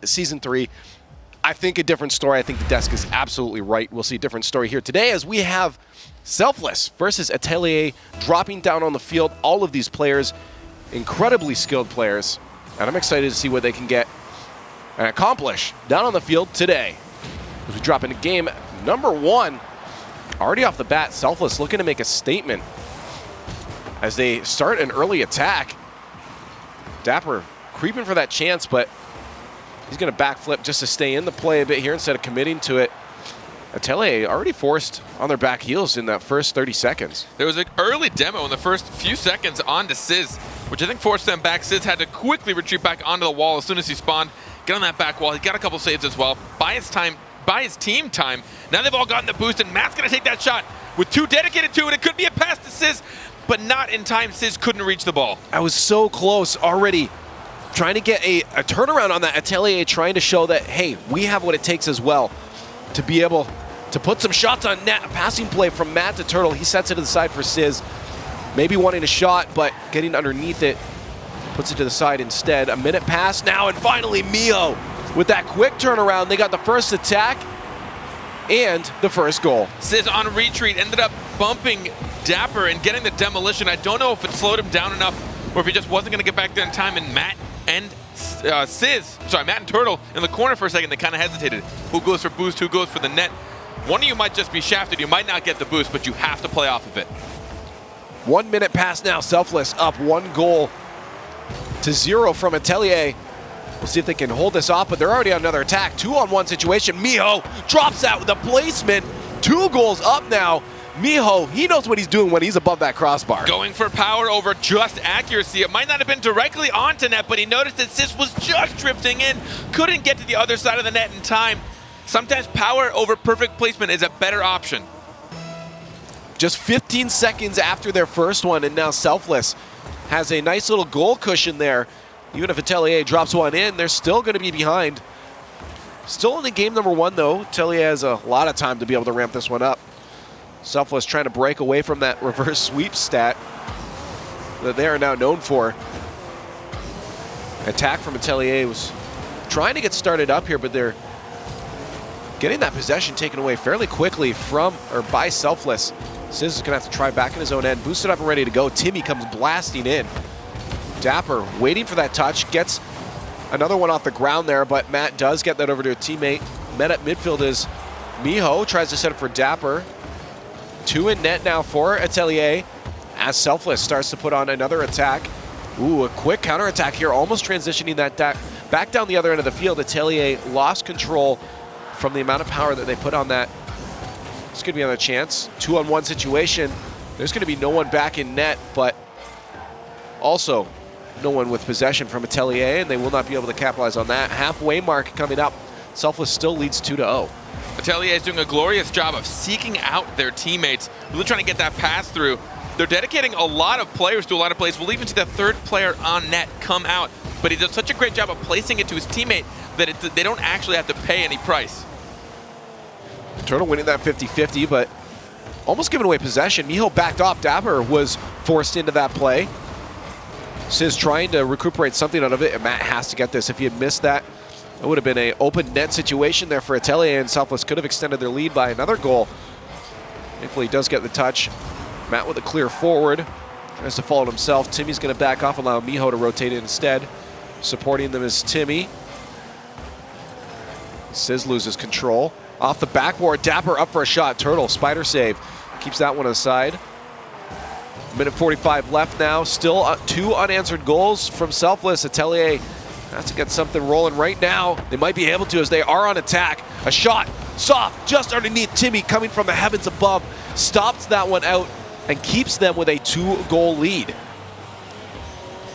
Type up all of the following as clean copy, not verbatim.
Season 3. I think a different story. I think the desk is absolutely right. We'll see a different story here today as we have Selfless versus Atelier dropping down on the field. All of these players, incredibly skilled players, and I'm excited to see what they can get and accomplish down on the field today. As we drop into game number 1, already off the bat, Selfless looking to make a statement as they start an early attack. Dapper creeping for that chance, but he's going to backflip just to stay in the play a bit here instead of committing to it. Atelier already forced on their back heels in that first 30 seconds. There was an early demo in the first few seconds onto Sizz, which I think forced them back. Sizz had to quickly retreat back onto the wall as soon as he spawned. Get on that back wall. He got a couple saves as well. By his team time, now they've all gotten the boost, and Matt's going to take that shot with 2 dedicated to it. It could be a pass to Sizz, but not in time. Sizz couldn't reach the ball. I was so close already. Trying to get a turnaround on that. Atelier trying to show that, hey, we have what it takes as well to be able to put some shots on net. A passing play from Matt to Turtle. He sets it to the side for Sizz. Maybe wanting a shot, but getting underneath it. Puts it to the side instead. A minute pass now, and finally Miho with that quick turnaround. They got the first attack and the first goal. Sizz on retreat ended up bumping Dapper and getting the demolition. I don't know if it slowed him down enough or if he just wasn't going to get back there in time, and Matt and Matt and Turtle in the corner for a second, they kind of hesitated. Who goes for boost, who goes for the net? One of you might just be shafted. You might not get the boost, but you have to play off of it. 1 minute pass now. Selfless up 1 goal to 0 from Atelier. We'll see if they can hold this off, but they're already on another attack. 2-on-1 situation. Miho drops out with the placement. 2 goals up now. Miho, he knows what he's doing when he's above that crossbar. Going for power over just accuracy. It might not have been directly onto net, but he noticed that Sizz was just drifting in. Couldn't get to the other side of the net in time. Sometimes power over perfect placement is a better option. Just 15 seconds after their first one, and now Selfless has a nice little goal cushion there. Even if Atelier drops one in, they're still going to be behind. Still in the game number 1, though. Atelier has a lot of time to be able to ramp this one up. Selfless trying to break away from that reverse sweep stat that they are now known for. Attack from Atelier was trying to get started up here, but they're getting that possession taken away fairly quickly by Selfless. Sizz is going to have to try back in his own end. Boosted up and ready to go. Timmy comes blasting in. Dapper waiting for that touch. Gets another one off the ground there, but Matt does get that over to a teammate. Met at midfield is Miho. Tries to set up for Dapper. 2 in net now for Atelier as Selfless starts to put on another attack. Ooh, a quick counterattack here, almost transitioning that back down the other end of the field. Atelier lost control from the amount of power that they put on that. This could be another chance. 2-on-1 situation. There's going to be no one back in net, but also no one with possession from Atelier, and they will not be able to capitalize on that. Halfway mark coming up. Selfless still leads 2-0. Atelier is doing a glorious job of seeking out their teammates, really trying to get that pass through. They're dedicating a lot of players to a lot of plays. We'll even see the 3rd player on net come out, but he does such a great job of placing it to his teammate that they don't actually have to pay any price. Turtle winning that 50-50, but almost giving away possession. Miho backed off. Dapper was forced into that play. Sizz trying to recuperate something out of it, and Matt has to get this. If he had missed that, it would have been an open net situation there for Atelier, and Selfless could have extended their lead by another goal. Thankfully, he does get the touch. Matt with a clear forward. Tries to follow it himself. Timmy's going to back off, allow Miho to rotate it instead. Supporting them is Timmy. Sizz loses control. Off the backboard, Dapper up for a shot. Turtle, spider save. Keeps that one aside. Minute 45 left now. Still 2 unanswered goals from Selfless. Atelier has to get something rolling right now. They might be able to as they are on attack. A shot, soft, just underneath Timmy coming from the heavens above. Stops that one out and keeps them with a 2-goal lead.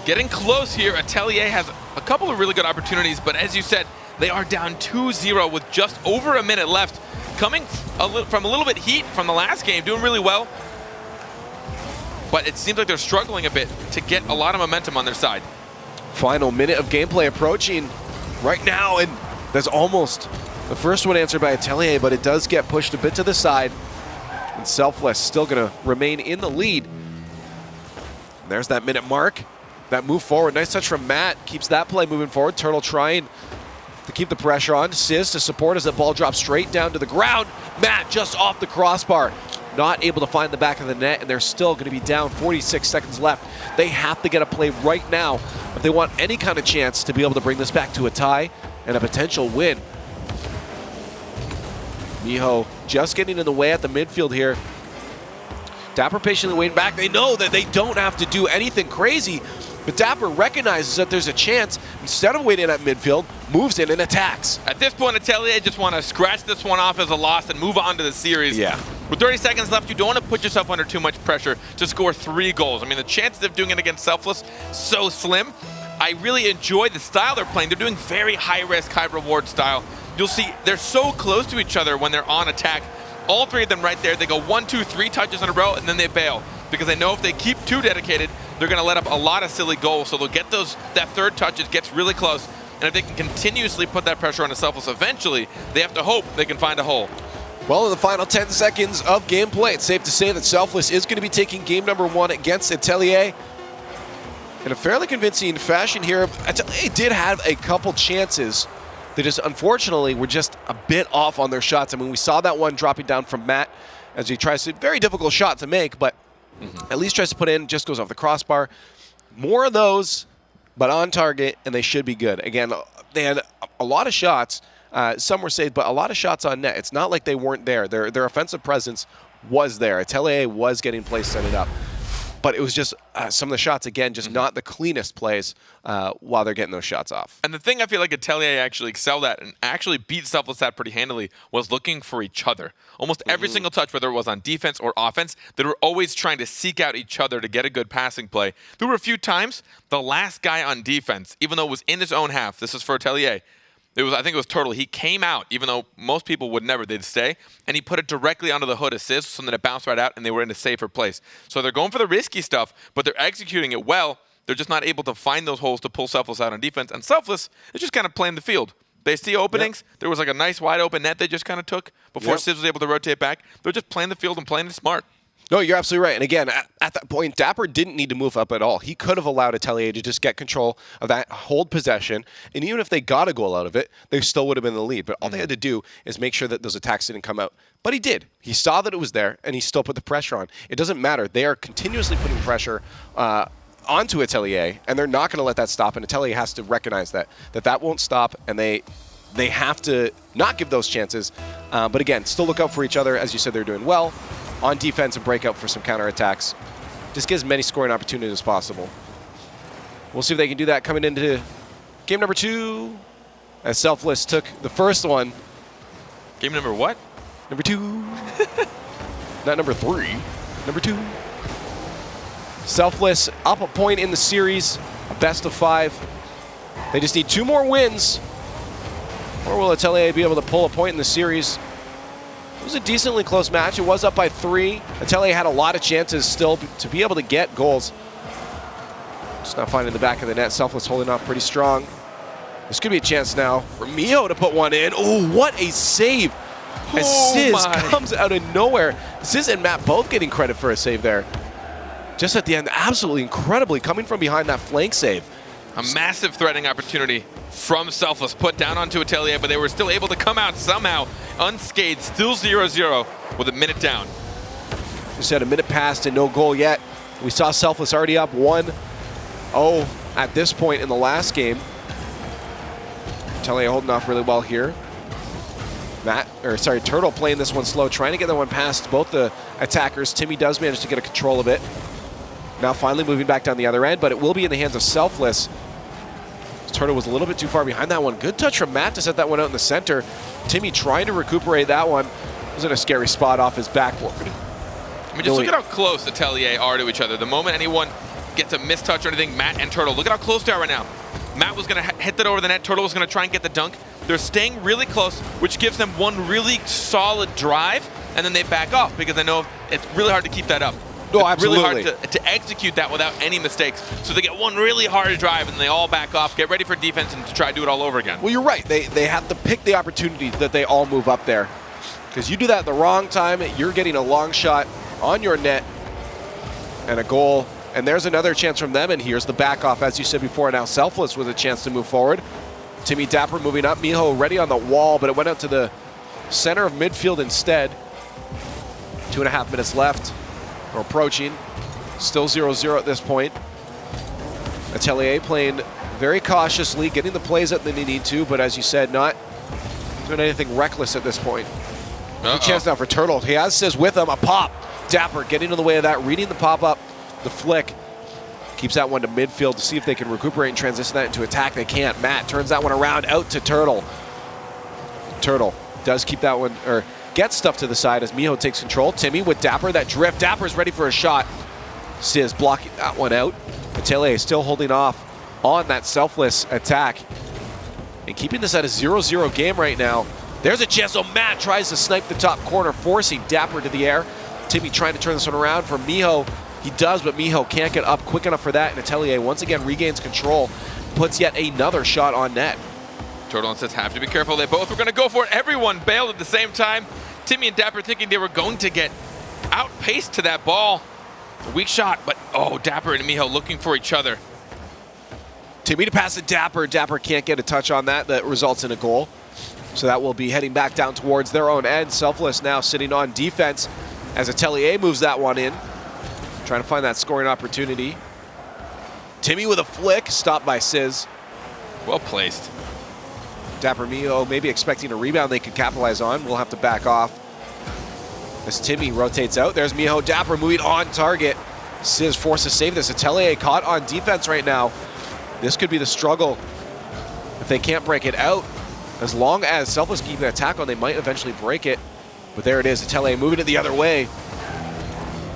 Getting close here. Atelier has a couple of really good opportunities, but as you said, they are down 2-0 with just over a minute left. Coming from a little bit heat from the last game, doing really well. But it seems like they're struggling a bit to get a lot of momentum on their side. Final minute of gameplay approaching right now, and that's almost the first one answered by Atelier, but it does get pushed a bit to the side. And Selfless still going to remain in the lead. And there's that minute mark. That move forward. Nice touch from Matt. Keeps that play moving forward. Turtle trying to keep the pressure on. Sizz to support as the ball drops straight down to the ground. Matt just off the crossbar. Not able to find the back of the net, and they're still going to be down 46 seconds left. They have to get a play right now if they want any kind of chance to be able to bring this back to a tie and a potential win. Miho just getting in the way at the midfield here. Dapper patiently waiting back. They know that they don't have to do anything crazy, but Dapper recognizes that there's a chance. Instead of waiting at midfield, moves in and attacks. At this point, Atelier just want to scratch this one off as a loss and move on to the series. Yeah. With 30 seconds left, you don't want to put yourself under too much pressure to score 3 goals. I mean, the chances of doing it against Selfless, so slim. I really enjoy the style they're playing. They're doing very high-risk, high-reward style. You'll see they're so close to each other when they're on attack. All 3 of them right there, they go 1, 2, 3 touches in a row, and then they bail. Because they know if they keep too dedicated, they're going to let up a lot of silly goals. So they'll get that third touch, it gets really close. And if they can continuously put that pressure on the Selfless, eventually they have to hope they can find a hole. Well, in the final 10 seconds of gameplay, it's safe to say that Selfless is going to be taking game number 1 against Atelier in a fairly convincing fashion here. Atelier did have a couple chances. They just, unfortunately, were just a bit off on their shots. I mean, we saw that one dropping down from Matt as he tries to, very difficult shot to make, but at least tries to put in, just goes off the crossbar. More of those, but on target, and they should be good. Again, they had a lot of shots. Some were saved, but a lot of shots on net. It's not like they weren't there. Their offensive presence was there. Atelier was getting plays set it up. But it was just some of the shots, again, just not the cleanest plays while they're getting those shots off. And the thing I feel like Atelier actually excelled at and actually beat Selfless at pretty handily was looking for each other. Almost every single touch, whether it was on defense or offense, they were always trying to seek out each other to get a good passing play. There were a few times the last guy on defense, even though it was in his own half, this is for Atelier, I think it was Turtle. He came out, even though most people would never, they'd stay, and he put it directly onto the hood assist, so that it bounced right out, and they were in a safer place. So they're going for the risky stuff, but they're executing it well. They're just not able to find those holes to pull Selfless out on defense, and Selfless is just kind of playing the field. They see openings. There was like a nice wide open net they just kind of took before Sizz was able to rotate back. They're just playing the field and playing it smart. No, you're absolutely right. And again, at that point, Dapper didn't need to move up at all. He could have allowed Atelier to just get control of that, hold possession, and even if they got a goal out of it, they still would have been in the lead. But all they had to do is make sure that those attacks didn't come out. But he did. He saw that it was there, and he still put the pressure on. It doesn't matter. They are continuously putting pressure onto Atelier, and they're not going to let that stop. And Atelier has to recognize that won't stop, and they have to not give those chances. But again, still look out for each other. As you said, they're doing well on defense and break out for some counterattacks. Just get as many scoring opportunities as possible. We'll see if they can do that coming into game number 2, as Selfless took the first one. Game number what? Number 2. Not number 3. Number 2. Selfless up a point in the series, a best of 5. They just need 2 more wins, or will Atelier be able to pull a point in the series? It was a decently close match. It was up by 3. Atelier had a lot of chances still to be able to get goals. Just not finding the back of the net. Selfless holding off pretty strong. This could be a chance now for Miho to put one in. Oh, what a save. As Sizz comes out of nowhere. Sizz and Matt both getting credit for a save there. Just at the end, absolutely incredibly coming from behind that flank save. A massive threatening opportunity from Selfless put down onto Atelier, but they were still able to come out somehow unscathed, still 0-0 with a minute down. Just had a minute passed and no goal yet. We saw Selfless already up 1-0 at this point in the last game. Atelier holding off really well here. Turtle playing this one slow, trying to get that one past both the attackers. Timmy does manage to get a control of it. Now finally moving back down the other end, but it will be in the hands of Selfless. Turtle was a little bit too far behind that one. Good touch from Matt to set that one out in the center. Timmy trying to recuperate that one. Was in a scary spot off his backboard. I mean, just look at how close Atelier are to each other. The moment anyone gets a mistouch or anything, Matt and Turtle, look at how close they are right now. Matt was going to hit that over the net. Turtle was going to try and get the dunk. They're staying really close, which gives them one really solid drive, and then they back off because they know it's really hard to keep that up. No, it's really absolutely. hard to execute that without any mistakes. So they get one really hard drive, and they all back off, get ready for defense, and to try to do it all over again. Well, you're right. They have to pick the opportunity that they all move up there. Because you do that at the wrong time, you're getting a long shot on your net and a goal. And there's another chance from them, and here's the back off, as you said before. Now Selfless with a chance to move forward. Timmy Dapper moving up. Miho ready on the wall, but it went out to the center of midfield instead. 2.5 minutes left, or approaching. Still 0-0 at this point. Atelier playing very cautiously, getting the plays that they need to, but as you said, not doing anything reckless at this point. A chance now for Turtle. He has Sizz with him, a pop. Dapper getting in the way of that, reading the pop-up, the flick. Keeps that one to midfield to see if they can recuperate and transition that into attack. They can't. Matt turns that one around out to Turtle. Turtle does keep that one, or gets stuff to the side as Miho takes control. Timmy with Dapper, that drift. Dapper's ready for a shot. Sizz blocking that one out. Atelier still holding off on that Selfless attack. And keeping this at a 0-0 game right now. There's a chance, so Matt tries to snipe the top corner, forcing Dapper to the air. Timmy trying to turn this one around for Miho. He does, but Miho can't get up quick enough for that, and Atelier once again regains control, puts yet another shot on net. Turtle and Sizz have to be careful. They both were going to go for it. Everyone bailed at the same time. Timmy and Dapper thinking they were going to get outpaced to that ball. A weak shot, but Dapper and Miho looking for each other. Timmy to pass to Dapper. Dapper can't get a touch on that. That results in a goal. So that will be heading back down towards their own end. Selfless now sitting on defense as Atelier moves that one in. Trying to find that scoring opportunity. Timmy with a flick, stopped by Sizz. Well placed. Dapper Miho maybe expecting a rebound they could capitalize on. We'll have to back off as Timmy rotates out. There's Miho. Dapper moving on target. Sizz forced to save this. Atelier caught on defense right now. This could be the struggle if they can't break it out. As long as Selfless keep an attack on, they might eventually break it. But there it is, Atelier moving it the other way.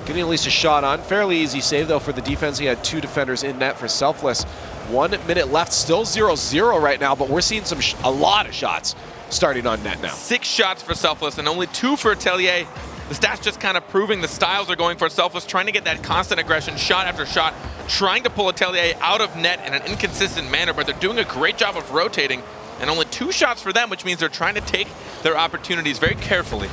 Getting at least a shot on. Fairly easy save, though, for the defense. He had 2 defenders in net for Selfless. 1 minute left, still 0-0 right now, but we're seeing a lot of shots starting on net now. 6 shots for Selfless and only 2 for Atelier. The stats just kind of proving the styles are going for Selfless, trying to get that constant aggression, shot after shot, trying to pull Atelier out of net in an inconsistent manner, but they're doing a great job of rotating, and only 2 shots for them, which means they're trying to take their opportunities very carefully.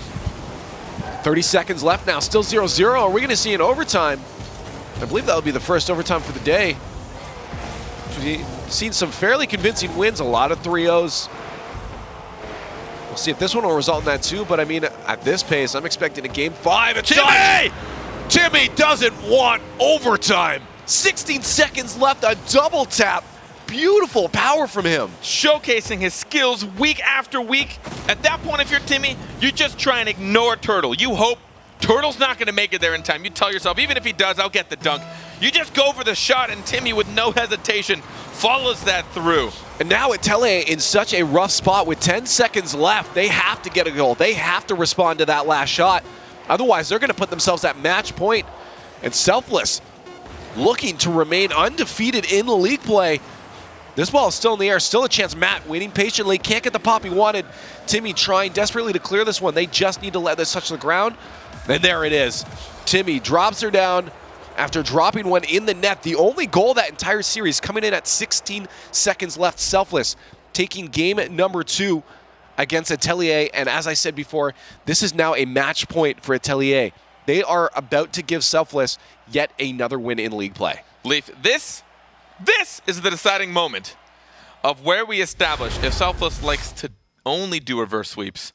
30 seconds left now, still 0-0. Are we going to see an overtime? I believe that will be the first overtime for the day. We've seen some fairly convincing wins, a lot of 3-0s. We'll see if this one will result in that too, but I mean, at this pace, I'm expecting a game 5. It's Timmy! Timmy doesn't want overtime. 16 seconds left, a double tap. Beautiful power from him. Showcasing his skills week after week. At that point, if you're Timmy, you just try and ignore Turtle. You hope Turtle's not going to make it there in time. You tell yourself, even if he does, I'll get the dunk. You just go for the shot, and Timmy, with no hesitation, follows that through. And now Atelier in such a rough spot with 10 seconds left. They have to get a goal. They have to respond to that last shot. Otherwise, they're going to put themselves at match point. And Selfless looking to remain undefeated in league play. This ball is still in the air, still a chance. Matt waiting patiently, can't get the pop he wanted. Timmy trying desperately to clear this one. They just need to let this touch the ground. And there it is. Timmy drops her down after dropping one in the net. The only goal that entire series coming in at 16 seconds left. Selfless taking game number 2 against Atelier. And as I said before, this is now a match point for Atelier. They are about to give Selfless yet another win in league play. Leaf, this is the deciding moment of where we establish if Selfless likes to only do reverse sweeps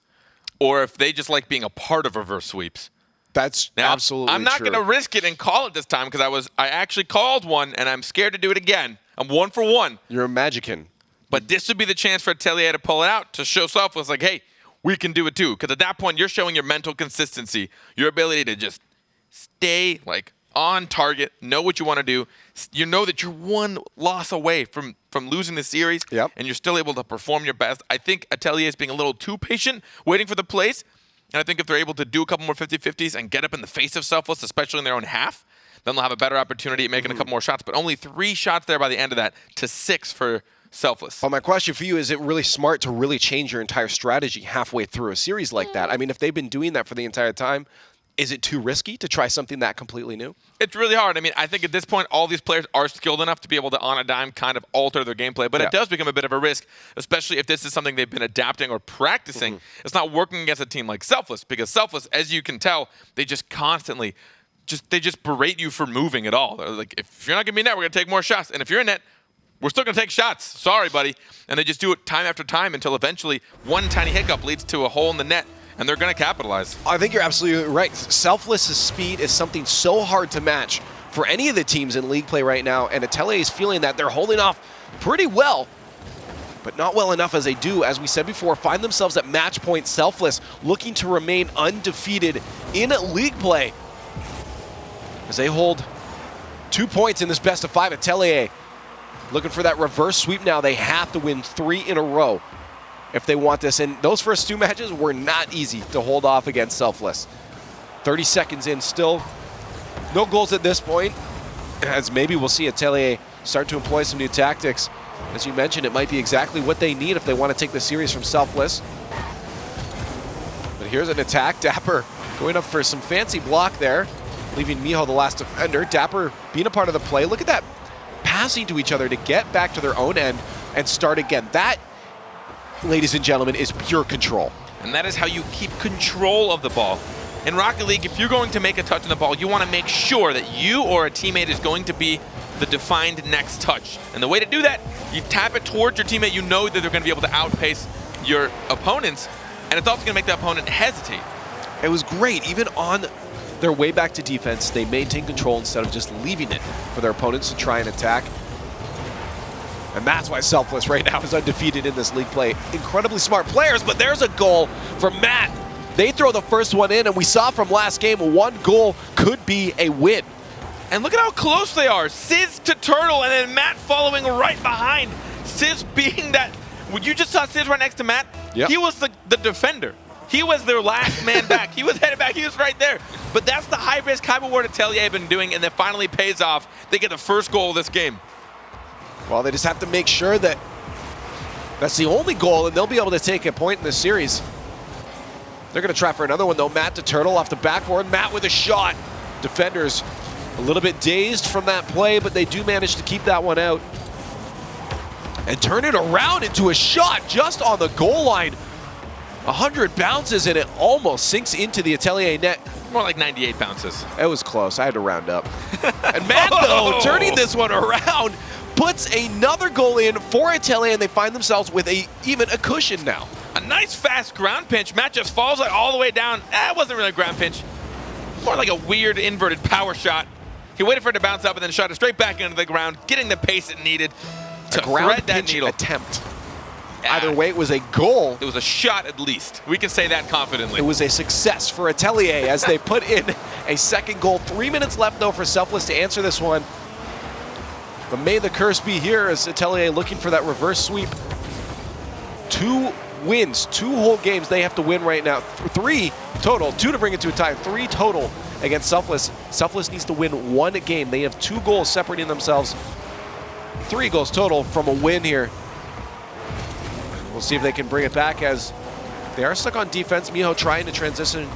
or if they just like being a part of reverse sweeps. That's now, absolutely I'm not true. going to risk it and call it this time because I actually called one and I'm scared to do it again. I'm 1 for 1. You're a magician. But this would be the chance for Atelier to pull it out, to show Selfless like, hey, we can do it too. Because at that point, you're showing your mental consistency, your ability to just stay like on target, know what you want to do. You know that you're 1 loss away from losing the series, and you're still able to perform your best. I think Atelier is being a little too patient, waiting for the plays. And I think if they're able to do a couple more 50-50s and get up in the face of Selfless, especially in their own half, then they'll have a better opportunity at making a couple more shots. But only 3 shots there by the end of that to 6 for Selfless. Well, my question for you, is it really smart to really change your entire strategy halfway through a series like that? I mean, if they've been doing that for the entire time, is it too risky to try something that completely new? It's really hard. I mean, I think at this point, all these players are skilled enough to be able to, on a dime, kind of alter their gameplay. But it does become a bit of a risk, especially if this is something they've been adapting or practicing. It's not working against a team like Selfless, because Selfless, as you can tell, they just constantly, they just berate you for moving at all. They're like, if you're not going to be in net, we're going to take more shots. And if you're in net, we're still going to take shots. Sorry, buddy. And they just do it time after time until eventually one tiny hiccup leads to a hole in the net, and they're going to capitalize. I think you're absolutely right. Selfless's speed is something so hard to match for any of the teams in league play right now, and Atelier is feeling that they're holding off pretty well, but not well enough as they do, as we said before, find themselves at match point. Selfless looking to remain undefeated in league play as they hold 2 points in this best of 5. Atelier looking for that reverse sweep now. They have to win 3 in a row if they want this, and those first 2 matches were not easy to hold off against Selfless. 30 seconds in still. No goals at this point, as maybe we'll see Atelier start to employ some new tactics. As you mentioned, it might be exactly what they need if they want to take the series from Selfless. But here's an attack. Dapper going up for some fancy block there, leaving Miho the last defender. Dapper being a part of the play. Look at that, passing to each other to get back to their own end and start again. That, ladies and gentlemen, is pure control. And that is how you keep control of the ball. In Rocket League, if you're going to make a touch on the ball, you want to make sure that you or a teammate is going to be the defined next touch. And the way to do that, you tap it towards your teammate. You know that they're going to be able to outpace your opponents, and it's also going to make the opponent hesitate. It was great. Even on their way back to defense, they maintain control instead of just leaving it for their opponents to try and attack. And that's why Selfless right now is undefeated in this league play. Incredibly smart players, but there's a goal from Matt. They throw the first one in, and we saw from last game, 1 goal could be a win. And look at how close they are. Sizz to Turtle, and then Matt following right behind. Sizz being that, you just saw Sizz right next to Matt? Yep. He was the defender. He was their last man back. He was headed back. He was right there. But that's the high-risk, high-reward Atelier have been doing, and it finally pays off. They get the first goal of this game. Well, they just have to make sure that that's the only goal, and they'll be able to take a point in this series. They're going to try for another one, though. Matt to Turtle off the backboard. Matt with a shot. Defenders a little bit dazed from that play, but they do manage to keep that one out and turn it around into a shot just on the goal line. 100 bounces, and it almost sinks into the Atelier net. More like 98 bounces. It was close. I had to round up. And Matt, though, turning this one around, puts another goal in for Atelier, and they find themselves with even a cushion now. A nice fast ground pinch. Matt just falls like all the way down. It wasn't really a ground pinch. More like a weird inverted power shot. He waited for it to bounce up and then shot it straight back into the ground, getting the pace it needed to thread that needle. Attempt. Either way, it was a goal. It was a shot at least. We can say that confidently. It was a success for Atelier as they put in a second goal. 3 minutes left, though, for Selfless to answer this one. But may the curse be here as Atelier looking for that reverse sweep. 2 wins, 2 whole games they have to win right now. 3 total, 2 to bring it to a tie, 3 total against Selfless. Selfless needs to win 1 game. They have 2 goals separating themselves. 3 goals total from a win here. We'll see if they can bring it back as they are stuck on defense. Miho trying to transition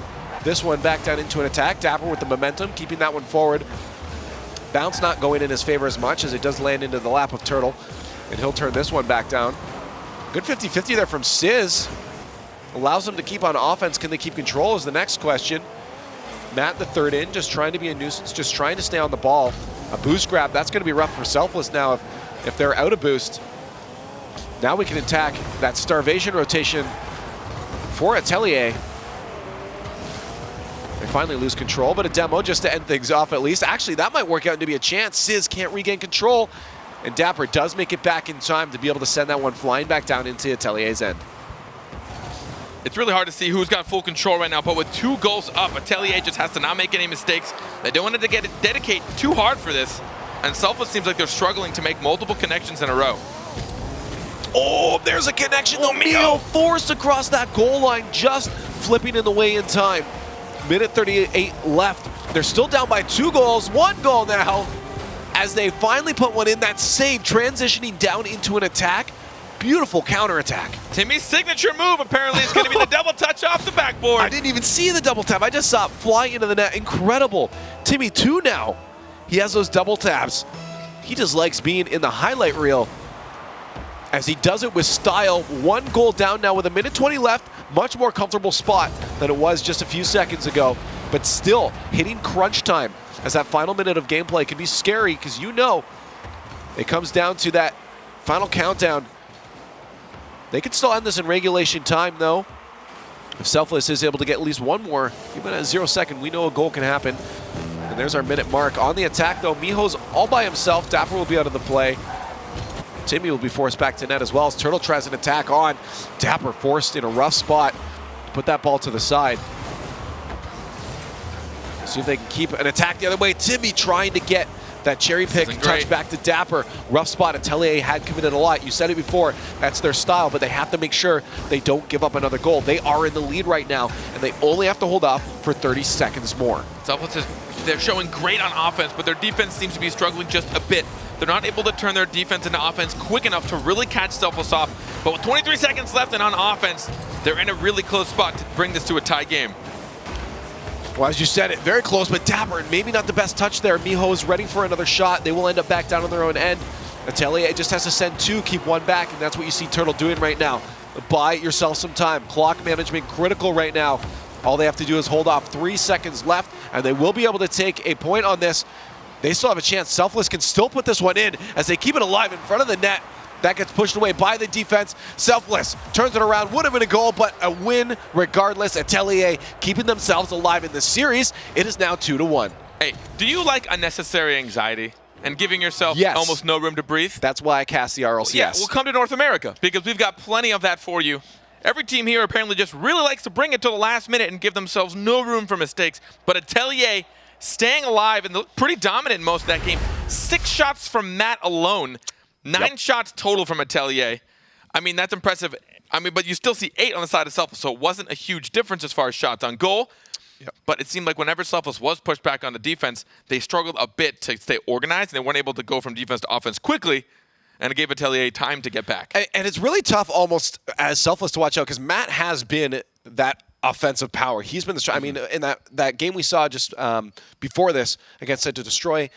this one back down into an attack. Dapper with the momentum, keeping that one forward. Bounce not going in his favor as much as it does land into the lap of Turtle. And he'll turn this one back down. Good 50-50 there from Sizz. Allows them to keep on offense. Can they keep control is the next question. Matt the third in, just trying to be a nuisance, just trying to stay on the ball. A boost grab, that's going to be rough for Selfless now if they're out of boost. Now we can attack that starvation rotation for Atelier. They finally lose control, but a demo just to end things off at least. Actually, that might work out to be a chance. Sizz can't regain control, and Dapper does make it back in time to be able to send that one flying back down into Atelier's end. It's really hard to see who's got full control right now, but with 2 goals up, Atelier just has to not make any mistakes. They don't want to dedicate too hard for this, and Selfless seems like they're struggling to make multiple connections in a row. Oh, there's a connection. Oh, Miho forced across that goal line, just flipping in the way in time. Minute 38 left. They're still down by 2 goals. 1 goal now as they finally put one in. That save, transitioning down into an attack. Beautiful counterattack. Timmy's signature move apparently is going to be the double touch off the backboard. I didn't even see the double tap. I just saw it fly into the net. Incredible. Timmy 2 now. He has those double taps. He just likes being in the highlight reel as he does it with style. 1 goal down now with 1:20 left. Much more comfortable spot than it was just a few seconds ago, but still hitting crunch time as that final minute of gameplay can be scary because you know it comes down to that Final countdown. They could still end this in regulation time, though. If Selfless is able to get at least one more, even at 0 second, we know a goal can happen. And there's our minute mark. On the attack, though, Miho's all by himself. Dapper will be out of the play. Timmy will be forced back to net as well as Turtle tries an attack on. Dapper forced in a rough spot. Put that ball to the side. See if they can keep an attack the other way. Timmy trying to get that cherry pick touch back to Dapper. Rough spot. Atelier had committed a lot. You said it before. That's their style, but they have to make sure they don't give up another goal. They are in the lead right now, and they only have to hold off for 30 seconds more. Selfless, they're showing great on offense, but their defense seems to be struggling just a bit. They're not able to turn their defense into offense quick enough to really catch Selfless off. But with 23 seconds left and on offense, they're in a really close spot to bring this to a tie game. Well, as you said, it very close, but Dapper, maybe not the best touch there. Miho is ready for another shot. They will end up back down on their own end. Atelier just has to send two, keep one back, and that's what you see Turtle doing right now. Buy yourself some time. Clock management critical right now. All they have to do is hold off 3 seconds left, and they will be able to take a point on this. They still have a chance. Selfless can still put this one in as they keep it alive in front of the net. That gets pushed away by the defense. Selfless turns it around. Would have been a goal, but a win regardless. Atelier keeping themselves alive in the series. It is now 2-1. Hey, do you like unnecessary anxiety and giving yourself almost no room to breathe? That's why I cast the RLCS. Yeah, we'll come to North America because we've got plenty of that for you. Every team here apparently just really likes to bring it to the last minute and give themselves no room for mistakes. But Atelier staying alive and pretty dominant in most of that game. 6 shots from Matt alone. 9 shots total from Atelier. I mean, that's impressive. I mean, but you still see 8 on the side of Selfless, so it wasn't a huge difference as far as shots on goal. But it seemed like whenever Selfless was pushed back on the defense, they struggled a bit to stay organized, and they weren't able to go from defense to offense quickly, and it gave Atelier time to get back. And it's really tough almost as Selfless to watch out because Matt has been that offensive power. He's been the I mean, in that game we saw just before this against Set to Destroy,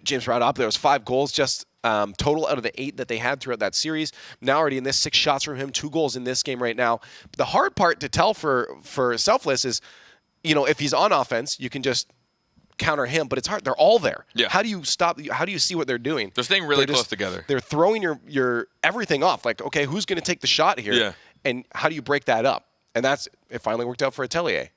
James brought up, there was 5 goals just total out of the 8 that they had throughout that series. Now already in this, 6 shots from him, 2 goals in this game right now. The hard part to tell for Selfless is, you know, if he's on offense, you can just counter him, but it's hard. They're all there. Yeah. How do you stop? How do you see what they're doing? They're staying really close together. They're throwing your everything off. Like, okay, who's going to take the shot here? Yeah. And how do you break that up? And it finally worked out for Atelier.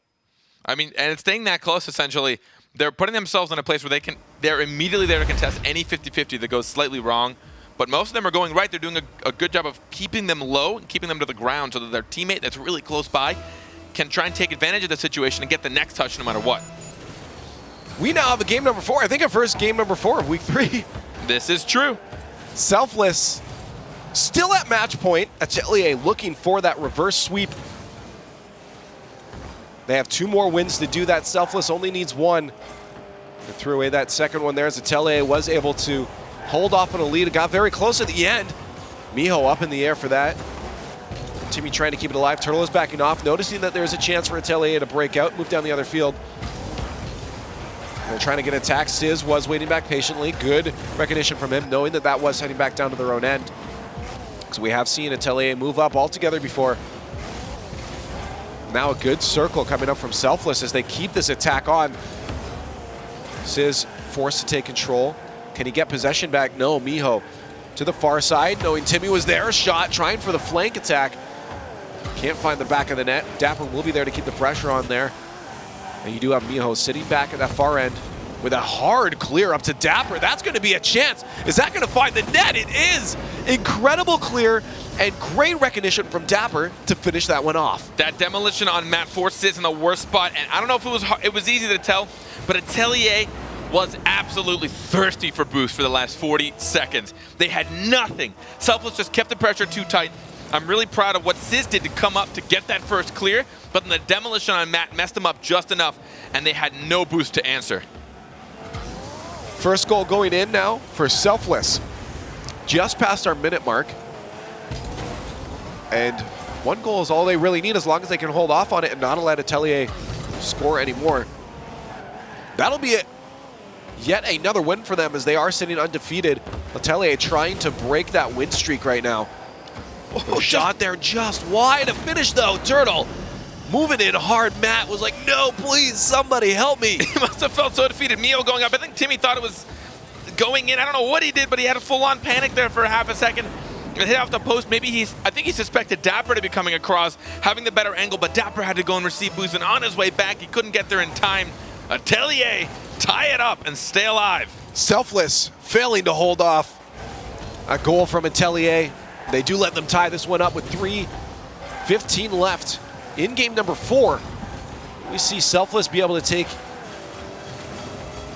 I mean, and it's staying that close, essentially. They're putting themselves in a place where they're immediately there to contest any 50-50 that goes slightly wrong. But most of them are going right. They're doing a good job of keeping them low and keeping them to the ground so that their teammate that's really close by can try and take advantage of the situation and get the next touch no matter what. We now have a game number 4. I think our first game number 4 of week 3. This is true. Selfless still at match point. Atelier looking for that reverse sweep. They have 2 more wins to do that. Selfless only needs 1. They threw away that second one there as Atelier was able to hold off on a lead. It got very close at the end. Miho up in the air for that. Timmy trying to keep it alive. Turtle is backing off, noticing that there's a chance for Atelier to break out, move down the other field. They're trying to get attacked. Sizz was waiting back patiently. Good recognition from him, knowing that that was heading back down to their own end. So we have seen Atelier move up altogether before. Now a good circle coming up from Selfless as they keep this attack on. Sizz forced to take control. Can he get possession back? No, Miho to the far side, knowing Timmy was there. Shot, trying for the flank attack. Can't find the back of the net. Dapper will be there to keep the pressure on there. And you do have Miho sitting back at that far end with a hard clear up to Dapper. That's going to be a chance. Is that going to find the net? It is. Incredible clear and great recognition from Dapper to finish that one off. That demolition on Matt forced Sizz in the worst spot, and I don't know if it was easy to tell, but Atelier was absolutely thirsty for boost for the last 40 seconds. They had nothing. Selfless just kept the pressure too tight. I'm really proud of what Sizz did to come up to get that first clear, but then the demolition on Matt messed them up just enough, and they had no boost to answer. First goal going in now for Selfless. Just past our minute mark. And 1 goal is all they really need as long as they can hold off on it and not let Atelier score anymore. That'll be it. Yet another win for them as they are sitting undefeated. Atelier trying to break that win streak right now. Oh, shot there just wide. A finish though. Turtle moving in hard. Matt was like, no, please, somebody help me. He must have felt so defeated. Miho going up. I think Timmy thought it was going in. I don't know what he did, but he had a full-on panic there for half a second. It hit off the post. Maybe I think he suspected Dapper to be coming across, having the better angle, but Dapper had to go and receive boost, and on his way back, he couldn't get there in time. Atelier, tie it up and stay alive. Selfless failing to hold off a goal from Atelier. They do let them tie this one up with 3:15 left in game number 4. We see Selfless be able to take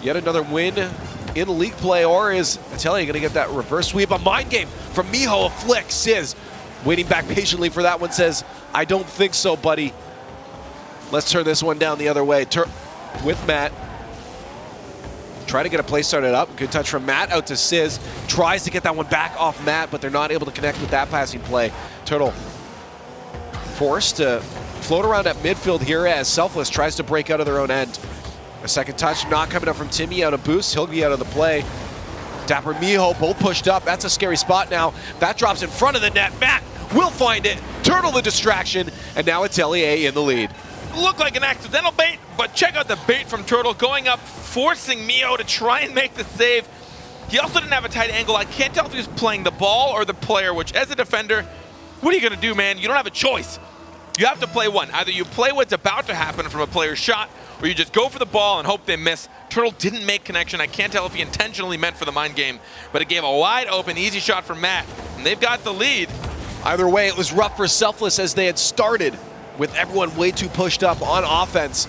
yet another win in league play, or is Atelier going to get that reverse sweep? A mind game from Miho, a flick. Sizz waiting back patiently for that one, says, I don't think so, buddy. Let's turn this one down the other way. With Matt. Try to get a play started up. Good touch from Matt out to Sizz. Tries to get that one back off Matt, but they're not able to connect with that passing play. Turtle forced to float around at midfield here as Selfless tries to break out of their own end. A second touch not coming up from Timmy out of boost. He'll be out of the play. Dapper, Miho, both pushed up. That's a scary spot now. That drops in front of the net. Matt will find it. Turtle the distraction, and now Atelier in the lead. Looked like an accidental bait, but check out the bait from Turtle going up, forcing Miho to try and make the save. He also didn't have a tight angle. I can't tell if he was playing the ball or the player, which as a defender, what are you going to do, man? You don't have a choice. You have to play one. Either you play what's about to happen from a player's shot, or you just go for the ball and hope they miss. Turtle didn't make connection. I can't tell if he intentionally meant for the mind game, but it gave a wide open, easy shot for Matt, and they've got the lead. Either way, it was rough for Selfless as they had started with everyone way too pushed up on offense.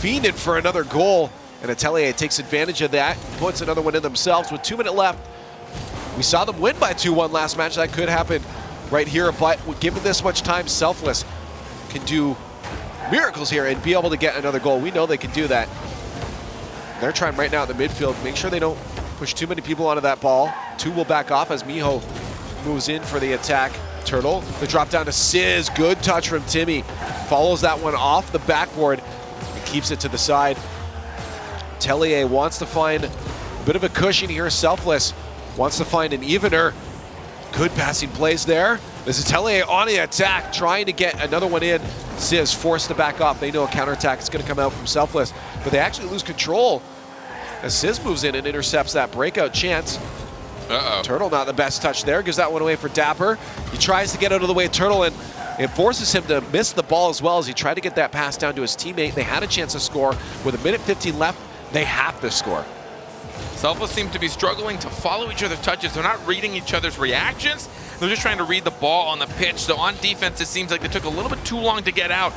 Fiended for another goal, and Atelier takes advantage of that, puts another one in themselves with 2 minutes left. We saw them win by 2-1 last match. That could happen right here, but given this much time, Selfless can do miracles here and be able to get another goal. We know they can do that. They're trying right now at the midfield, make sure they don't push too many people onto that ball. 2 will back off as Miho moves in for the attack. Turtle, the drop down to Sizz. Good touch from Timmy. Follows that one off the backboard and keeps it to the side. Atelier wants to find a bit of a cushion here. Selfless wants to find an evener. Good passing plays there. This is Atelier on the attack, trying to get another one in. Sizz forced to back off. They know a counterattack is going to come out from Selfless, but they actually lose control as Sizz moves in and intercepts that breakout chance. Turtle not the best touch there, gives that one away for Dapper. He tries to get out of the way of Turtle, and it forces him to miss the ball as well as he tried to get that pass down to his teammate. They had a chance to score. With 1:15 left, they have to score. Selfless seem to be struggling to follow each other's touches. They're not reading each other's reactions. They're just trying to read the ball on the pitch. So on defense, it seems like they took a little bit too long to get out.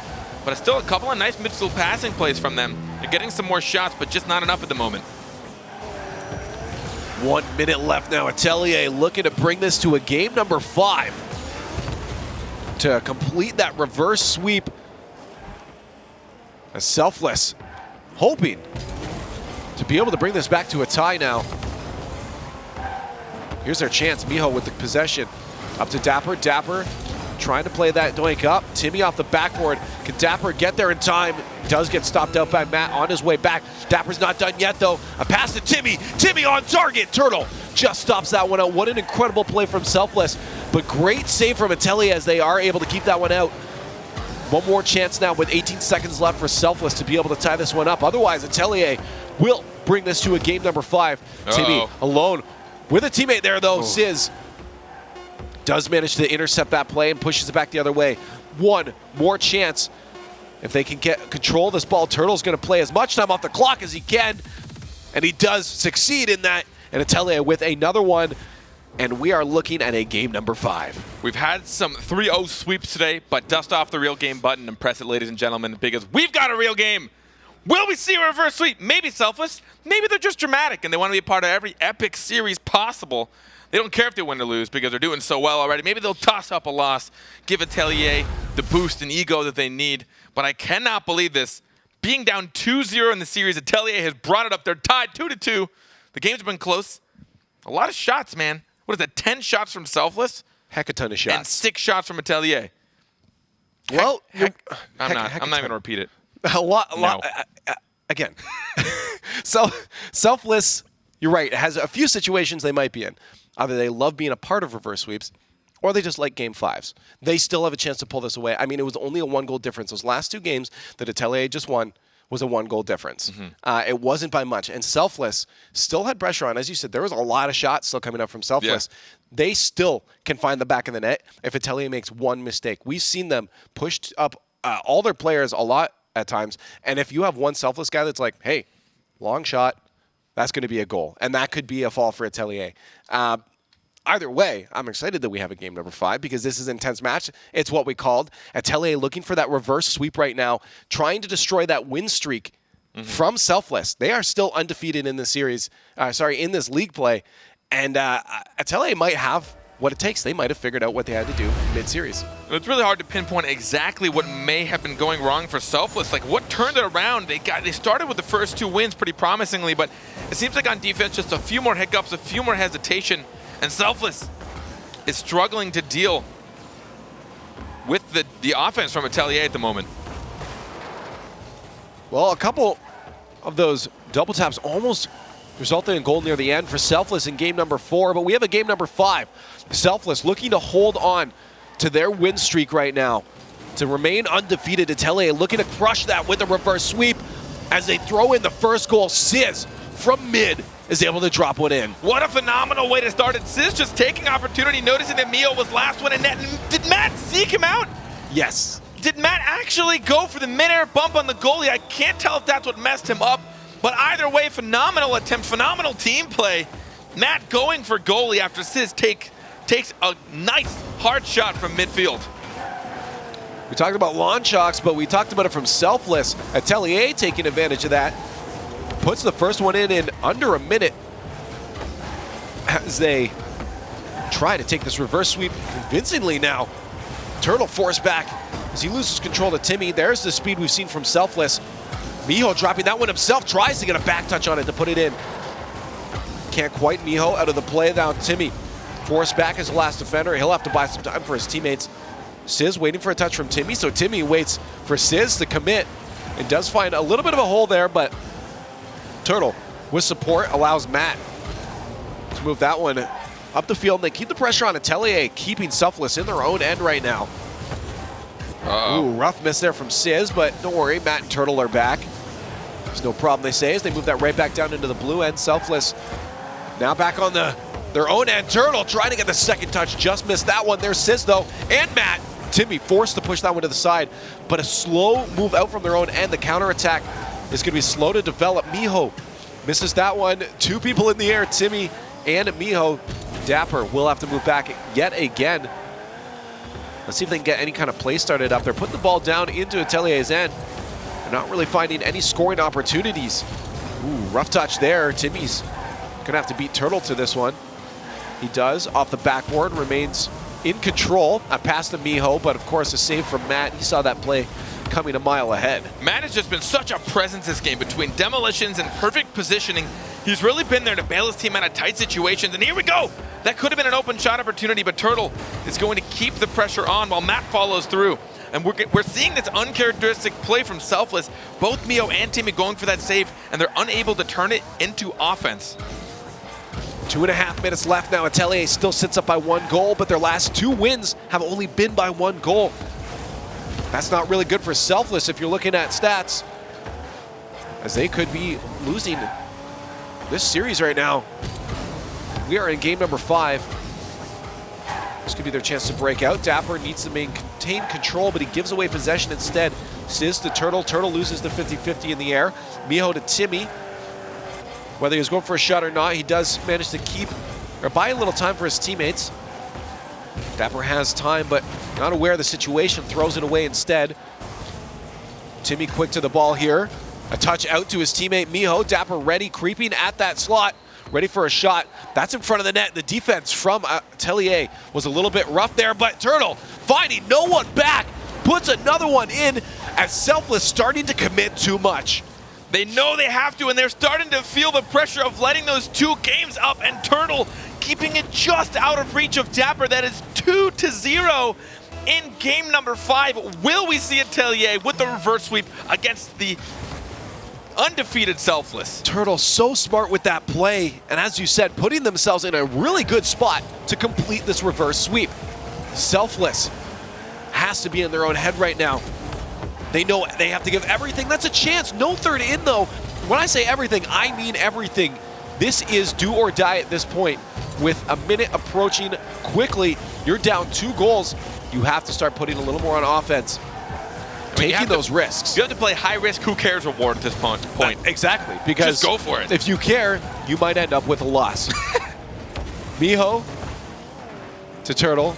But it's still a couple of nice midfield passing plays from them. They're getting some more shots, but just not enough at the moment. 1 minute left now. Atelier looking to bring this to a game number 5 to complete that reverse sweep. A Selfless hoping to be able to bring this back to a tie now. Here's their chance. Miho with the possession. Up to Dapper. Dapper trying to play that doink up. Timmy off the backboard. Can Dapper get there in time? Does get stopped out by Matt on his way back. Dapper's not done yet though. A pass to Timmy. Timmy on target. Turtle just stops that one out. What an incredible play from Selfless. But great save from Atelier as they are able to keep that one out. One more chance now with 18 seconds left for Selfless to be able to tie this one up. Otherwise, Atelier will bring this to a game number 5. Timmy alone with a teammate there though. Sizz does manage to intercept that play and pushes it back the other way. One more chance. If they can get control of this ball, Turtle's going to play as much time off the clock as he can. And he does succeed in that. And Atelier with another one. And we are looking at a game number 5. We've had some 3-0 sweeps today, but dust off the real game button and press it, ladies and gentlemen, because we've got a real game. Will we see a reverse sweep? Maybe Selfless. Maybe they're just dramatic and they want to be a part of every epic series possible. They don't care if they win or lose because they're doing so well already. Maybe they'll toss up a loss, give Atelier the boost and ego that they need. But I cannot believe this. Being down 2-0 in the series, Atelier has brought it up. They're tied 2-2. The game's been close. A lot of shots, man. What is that, 10 shots from Selfless? Heck a ton of shots. And 6 shots from Atelier. Well, I'm not even going to repeat it. A lot. Again. So, Selfless, you're right, has a few situations they might be in. Either they love being a part of reverse sweeps, or they just like game 5s. They still have a chance to pull this away. I mean, it was only a 1-goal difference. Those last 2 games that Atelier just won was a 1 goal difference. It wasn't by much. And Selfless still had pressure on. As you said, there was a lot of shots still coming up from Selfless. Yeah. They still can find the back of the net if Atelier makes one mistake. We've seen them push up all their players a lot at times. And if you have one Selfless guy that's like, hey, long shot, that's going to be a goal. And that could be a fall for Atelier. Either way, I'm excited that we have a game number 5 because this is an intense match. It's what we called. Atelier looking for that reverse sweep right now, trying to destroy that win streak from Selfless. They are still undefeated in this series, in this league play. And Atelier might have what it takes. They might have figured out what they had to do mid-series. It's really hard to pinpoint exactly what may have been going wrong for Selfless. Like, what turned it around? They started with the first 2 wins pretty promisingly, but it seems like on defense, just a few more hiccups, a few more hesitation, and Selfless is struggling to deal with the offense from Atelier at the moment. Well, a couple of those double taps almost resulted in goal near the end for Selfless in game number 4, but we have a game number 5. Selfless looking to hold on to their win streak right now to remain undefeated. Atelier looking to crush that with a reverse sweep as they throw in the first goal. Sizz from mid is able to drop one in. What a phenomenal way to start it. Sizz just taking opportunity, noticing that Mio was last one in net. Did Matt seek him out? Yes. Did Matt actually go for the mid-air bump on the goalie? I can't tell if that's what messed him up, but either way, phenomenal attempt, phenomenal team play. Matt going for goalie after Sizz takes a nice hard shot from midfield. We talked about lawn chalks, but we talked about it from Selfless. Atelier taking advantage of that. Puts the first one in under a minute as they try to take this reverse sweep convincingly now. Turtle forced back as he loses control to Timmy. There's the speed we've seen from Selfless. Miho dropping that one himself, tries to get a back touch on it to put it in. Can't quite. Miho out of the play. Now Timmy forced back as the last defender. He'll have to buy some time for his teammates. Sizz waiting for a touch from Timmy, so Timmy waits for Sizz to commit. It does find a little bit of a hole there, but Turtle, with support, allows Matt to move that one up the field. And they keep the pressure on Atelier, keeping Selfless in their own end right now. Ooh, rough miss there from Sizz, but don't worry, Matt and Turtle are back. There's no problem, they say, as they move that right back down into the blue end. Selfless now back on their own end. Turtle trying to get the second touch, just missed that one. There's Sizz, though, and Matt. Timmy forced to push that one to the side, but a slow move out from their own end. The counterattack is going to be slow to develop. Miho misses that one. 2 people in the air, Timmy and Miho. Dapper will have to move back yet again. Let's see if they can get any kind of play started up. They're putting the ball down into Atelier's end. They're not really finding any scoring opportunities. Ooh, rough touch there. Timmy's going to have to beat Turtle to this one. He does, off the backboard, remains in control. A pass to Miho, but of course a save from Matt. He saw that play coming a mile ahead. Matt has just been such a presence this game between demolitions and perfect positioning. He's really been there to bail his team out of tight situations, and here we go. That could have been an open shot opportunity, but Turtle is going to keep the pressure on while Matt follows through. And we're seeing this uncharacteristic play from Selfless. Both Mio and Timmy going for that save, and they're unable to turn it into offense. 2.5 minutes left now. Atelier still sits up by 1 goal, but their last 2 wins have only been by 1 goal. That's not really good for Selfless if you're looking at stats, as they could be losing this series right now. We are in game number 5. This could be their chance to break out. Dapper needs to maintain control, but he gives away possession instead. Sizz to Turtle. Turtle loses the 50-50 in the air. Miho to Timmy. Whether he was going for a shot or not, he does manage to keep or buy a little time for his teammates. Dapper has time, but not aware of the situation, throws it away instead. Timmy quick to the ball here. A touch out to his teammate Miho. Dapper ready, creeping at that slot, ready for a shot. That's in front of the net. The defense from Atelier was a little bit rough there, but Turtle finding no one back, puts another one in as Selfless starting to commit too much. They know they have to, and they're starting to feel the pressure of letting those 2 games up, and Turtle keeping it just out of reach of Dapper. That is 2-0 in game number 5. Will we see Atelier with the reverse sweep against the undefeated Selfless? Turtle so smart with that play, and as you said, putting themselves in a really good spot to complete this reverse sweep. Selfless has to be in their own head right now. They know they have to give everything. That's a chance. No third in, though. When I say everything, I mean everything. This is do or die at this point. With a minute approaching quickly, you're down 2 goals. You have to start putting a little more on offense. Taking those risks. You have to play high risk, who cares reward at this point. Exactly. Because just go for it. If you care, you might end up with a loss. Miho to Turtle.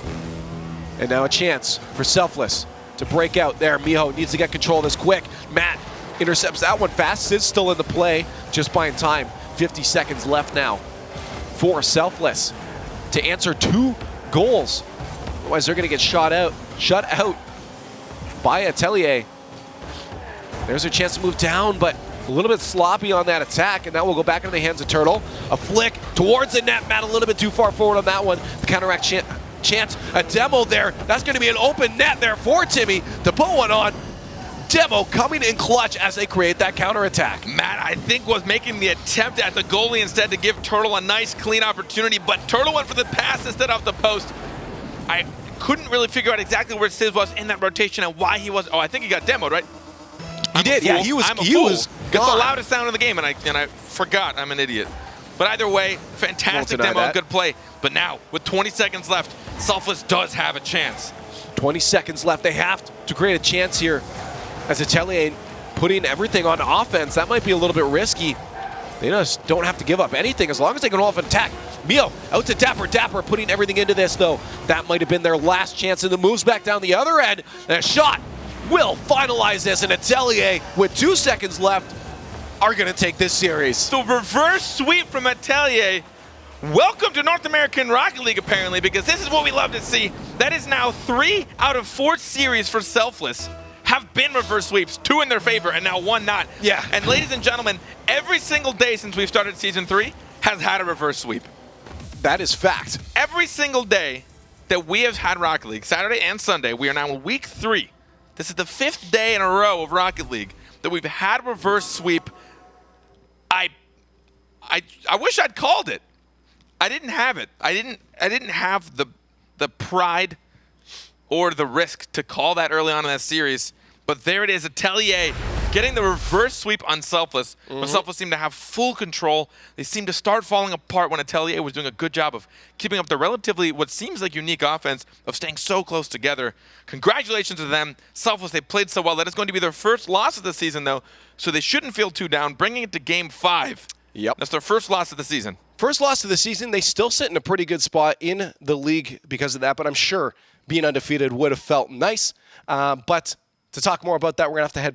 And now a chance for Selfless to break out there. Miho needs to get control of this quick. Matt intercepts that one fast. Sid's still in the play, just buying time. 50 seconds left now for Selfless to answer 2 goals. Otherwise, they're going to get shut out by Atelier. There's a chance to move down, but a little bit sloppy on that attack, and now we'll go back into the hands of Turtle. A flick towards the net. Matt a little bit too far forward on that one. The counteract chance, a demo there. That's going to be an open net there for Timmy to put one on. Demo coming in clutch as they create that counterattack. Matt, I think, was making the attempt at the goalie instead to give Turtle a nice, clean opportunity, but Turtle went for the pass instead of the post. I couldn't really figure out exactly where Sis was in that rotation and why he was. Oh, I think he got demoed, right? He did, yeah. He was gone. It's the loudest sound in the game, and I forgot. I'm an idiot. But either way, fantastic demo and good play. But now, with 20 seconds left, Selfless does have a chance. 20 seconds left. They have to create a chance here. As Atelier putting everything on offense, that might be a little bit risky. They just don't have to give up anything as long as they can hold off an attack. Mio out to Dapper. Dapper putting everything into this, though. That might have been their last chance, and the moves back down the other end. And a shot will finalize this, and Atelier, with 2 seconds left, are going to take this series. So reverse sweep from Atelier. Welcome to North American Rocket League, apparently, because this is what we love to see. That is now 3 out of 4 series for Selfless have been reverse sweeps, 2 in their favor and now 1 not. Yeah. And ladies and gentlemen, every single day since we've started Season 3 has had a reverse sweep. That is fact. Every single day that we have had Rocket League, Saturday and Sunday, we are now in week 3. This is the 5th day in a row of Rocket League that we've had reverse sweep. I wish I'd called it. I didn't have it. I didn't have the pride or the risk to call that early on in that series. But there it is, Atelier getting the reverse sweep on Selfless. But Selfless seemed to have full control. They seemed to start falling apart when Atelier was doing a good job of keeping up the relatively, what seems like unique offense of staying so close together. Congratulations to them. Selfless, they played so well. That is going to be their first loss of the season, though, so they shouldn't feel too down, bringing it to Game 5. Yep. That's their first loss of the season. First loss of the season. They still sit in a pretty good spot in the league because of that, but I'm sure being undefeated would have felt nice. But to talk more about that, we're going to have to head back.